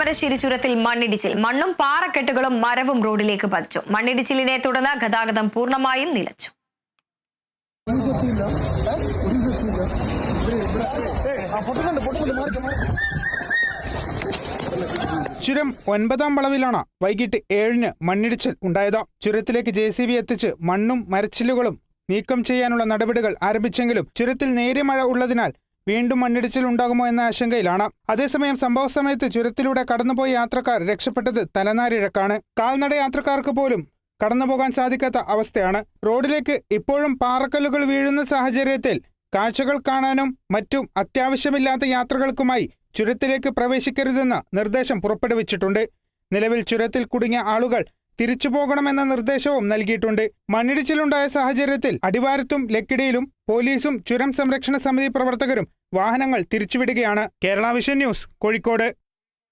താമരശ്ശേരി ചുരത്തിൽ മണ്ണിടിച്ചിൽ. മണ്ണും പാറക്കെട്ടുകളും മരവും റോഡിലേക്ക് പതിച്ചു. മണ്ണിടിച്ചിലിനെ തുടർന്ന് ഗതാഗതം പൂർണ്ണമായും നിലച്ചു. ചുരം 9-ാം വളവിലാണ് വൈകിട്ട് 7-ന് മണ്ണിടിച്ചിൽ ഉണ്ടായത്. ചുരത്തിലേക്ക് JCB എത്തിച്ച് മണ്ണും മരച്ചില്ലുകളും നീക്കം ചെയ്യാനുള്ള നടപടികൾ ആരംഭിച്ചെങ്കിലും ചുരത്തിൽ നേരിയ മഴ ഉള്ളതിനാൽ വീണ്ടും മണ്ണിടിച്ചിൽ ഉണ്ടാകുമോ എന്ന ആശങ്കയിലാണ്. അതേസമയം സംഭവ സമയത്ത് ചുരത്തിലൂടെ കടന്നുപോയ യാത്രക്കാർ രക്ഷപ്പെട്ടത് തലനാരിഴക്കാണ്. കാൽനട യാത്രക്കാർക്ക് പോലും കടന്നുപോകാൻ സാധിക്കാത്ത അവസ്ഥയാണ്. റോഡിലേക്ക് ഇപ്പോഴും പാറക്കല്ലുകൾ വീഴുന്ന സാഹചര്യത്തിൽ കാഴ്ചകൾ കാണാനും മറ്റും അത്യാവശ്യമില്ലാത്ത യാത്രകൾക്കുമായി ചുരത്തിലേക്ക് പ്രവേശിക്കരുതെന്ന നിർദ്ദേശം പുറപ്പെടുവിച്ചിട്ടുണ്ട്. നിലവിൽ ചുരത്തിൽ കുടുങ്ങിയ ആളുകൾ തിരിച്ചു പോകണമെന്ന നിർദ്ദേശവും നൽകിയിട്ടുണ്ട്. മണ്ണിടിച്ചിലുണ്ടായ സാഹചര്യത്തിൽ അടിവാരത്തും ലക്കിടിയിലും പോലീസും ചുരം സംരക്ഷണ സമിതി പ്രവർത്തകരും വാഹനങ്ങൾ തിരിച്ചുവിടുകയാണ്. Kerala vision news, Kozhikode.